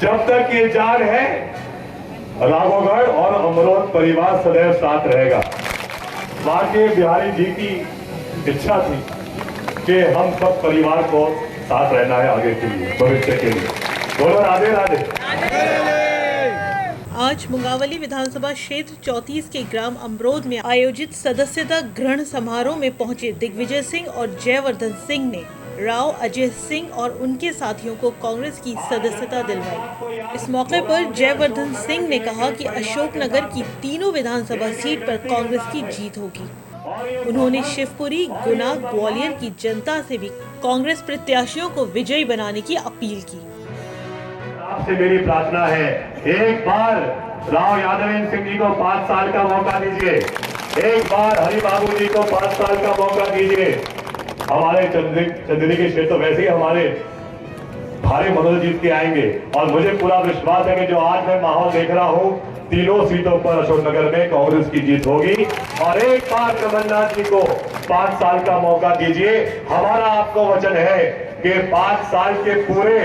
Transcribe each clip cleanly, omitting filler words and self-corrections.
जब तक ये जान है, राघवगढ़ और अमरोद परिवार सदैव साथ रहेगा। वाकई बिहारी जी की इच्छा थी कि हम सब परिवार को साथ रहना है आगे के लिए, भविष्य के लिए। बोलो राधे राधे। आज मुंगावली विधानसभा क्षेत्र 34 के ग्राम अमरोद में आयोजित सदस्यता ग्रहण समारोह में पहुंचे दिग्विजय सिंह और जयवर्धन सिंह ने राव अजय सिंह और उनके साथियों को कांग्रेस की सदस्यता दिलवाई। इस मौके पर जयवर्धन सिंह ने कहा कि अशोकनगर की तीनों विधानसभा सीट पर कांग्रेस की जीत होगी। उन्होंने शिवपुरी, गुना, ग्वालियर की जनता से भी कांग्रेस प्रत्याशियों को विजयी बनाने की अपील की। आपसे मेरी प्रार्थना है, एक बार राव यादव सिंह जी को 5 साल का मौका दीजिए, एक बार हरि बाबू जी को 5 साल का मौका दीजिए। हमारे चंदेरी के क्षेत्र वैसे ही हमारे भारी मदद जीत के आएंगे और मुझे पूरा विश्वास है कि जो आज मैं माहौल देख रहा हूं, तीनों सीटों पर अशोकनगर में कांग्रेस की जीत होगी। और एक बार कमलनाथ जी को 5 साल का मौका दीजिए। हमारा आपको वचन है कि 5 साल के पूरे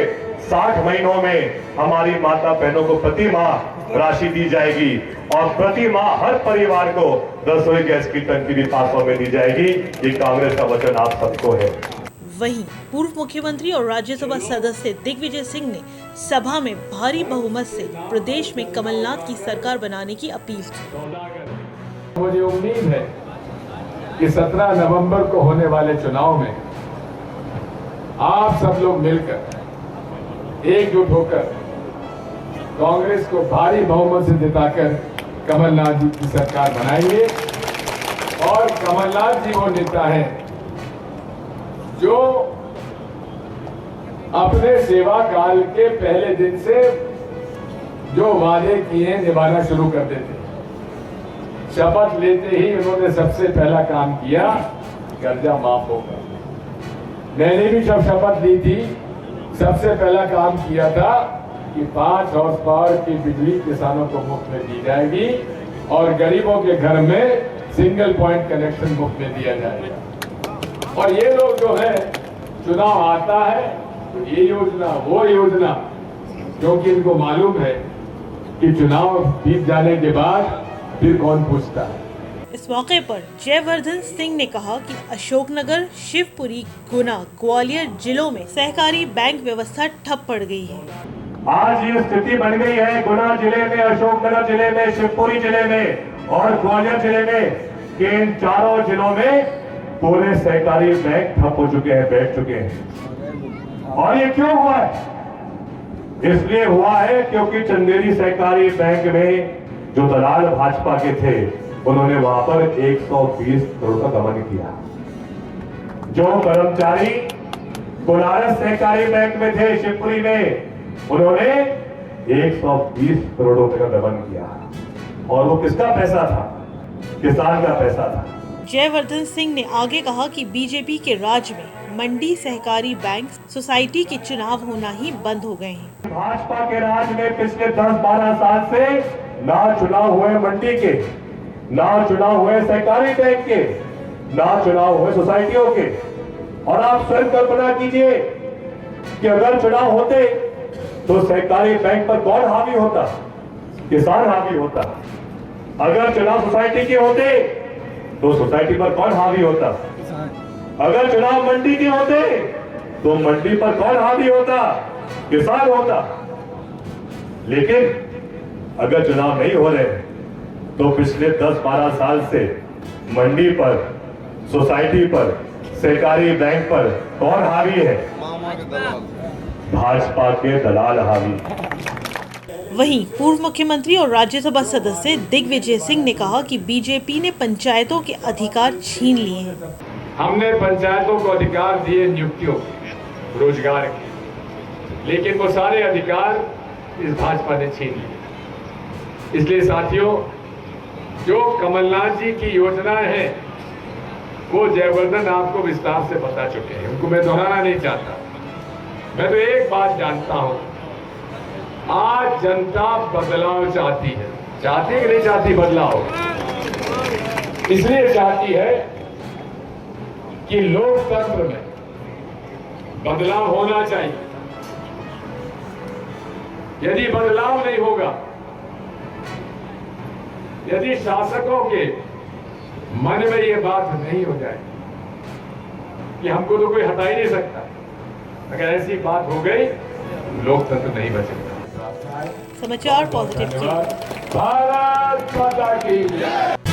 60 महीनों में हमारी माता बहनों को प्रति माह राशि दी जाएगी और प्रति माह हर परिवार को रसोई गैस की टंकी भी 500 में दी जाएगी। ये कांग्रेस का वचन आप सबको है। वहीं पूर्व मुख्यमंत्री और राज्यसभा सदस्य दिग्विजय सिंह ने सभा में भारी बहुमत से प्रदेश में कमलनाथ की सरकार बनाने की अपील की। मुझे उम्मीद है कि 17 नवंबर को होने वाले चुनाव में आप सब लोग मिलकर एकजुट होकर कांग्रेस को भारी बहुमत से जिताकर कमलनाथ जी की सरकार बनाएंगे। और कमलनाथ जी वो नेता हैं जो अपने सेवा काल के पहले दिन से जो वादे किए निभाना शुरू कर देते। शपथ लेते ही उन्होंने सबसे पहला काम किया, कर्जा माफ होगा। मैंने भी जब शपथ ली थी, सबसे पहला काम किया था कि 5 हॉर्स पावर की बिजली किसानों को मुफ्त में दी जाएगी और गरीबों के घर में सिंगल पॉइंट कनेक्शन मुफ्त में दिया जाएगा। और ये लोग जो है, चुनाव आता है तो ये योजना वो योजना, क्योंकि इनको मालूम है कि चुनाव जीत जाने के बाद फिर कौन पूछता है। इस मौके पर जयवर्धन सिंह ने कहा कि अशोकनगर, शिवपुरी, गुना, ग्वालियर जिलों में सहकारी बैंक व्यवस्था ठप पड़ गई है। आज ये स्थिति बन गई है गुना जिले में, अशोकनगर जिले में, शिवपुरी जिले में और ग्वालियर जिले में कि इन चारों जिलों में पूरे सहकारी बैंक ठप हो चुके हैं, बैठ चुके हैं। और ये क्यों हुआ है? इसलिए हुआ है क्योंकि चंदेरी सहकारी बैंक में जो दलाल भाजपा के थे, उन्होंने वहां पर 120 करोड़ का गबन किया। जो कर्मचारी कोलारस सहकारी बैंक में थे शिवपुरी में, उन्होंने 120 करोड़ रुपए का गबन किया। और वो किसका पैसा था? किसान का पैसा था। जयवर्धन सिंह ने आगे कहा कि बीजेपी के राज में मंडी, सहकारी बैंक, सोसाइटी के चुनाव होना ही बंद हो गए हैं। भाजपा के राज में पिछले 10-12 साल से ना चुनाव हुए मंडी के, ना चुनाव हुए सहकारी बैंक के, ना चुनाव हुए सोसाइटियों के। और आप स्वयं कल्पना कीजिए कि अगर चुनाव होते तो सहकारी बैंक पर कौन हावी होता? किसान हावी होता। अगर चुनाव सोसाइटी के होते तो सोसाइटी पर कौन हावी होता? अगर चुनाव मंडी के होते तो मंडी पर कौन हावी होता? किसान होता। लेकिन अगर चुनाव नहीं हो रहे तो पिछले 10-12 साल से मंडी पर, सोसाइटी पर, सहकारी बैंक पर कौन हावी है? भाजपा के दलाल हावी। वहीं पूर्व मुख्यमंत्री और राज्यसभा सदस्य दिग्विजय सिंह ने कहा कि बीजेपी ने पंचायतों के अधिकार छीन लिए हैं। हमने पंचायतों को अधिकार दिए नियुक्तियों के, रोजगार के, लेकिन वो सारे अधिकार इस भाजपा ने छीन लिए। इसलिए साथियों, जो कमलनाथ जी की योजनाएं हैं वो जयवर्धन आपको विस्तार से बता चुके हैं, उनको मैं दोहराना नहीं चाहता। मैं तो एक बात जानता हूं, आज जनता बदलाव चाहती है। चाहती है कि नहीं चाहती बदलाव? इसलिए चाहती है कि लोकतंत्र में बदलाव होना चाहिए। यदि बदलाव नहीं होगा, यदि शासकों के मन में ये बात नहीं हो जाए कि हमको तो कोई हटा ही नहीं सकता, अगर ऐसी बात हो गई लोकतंत्र नहीं बचेगा। समाचार पॉजिटिव। भारत माता की जय।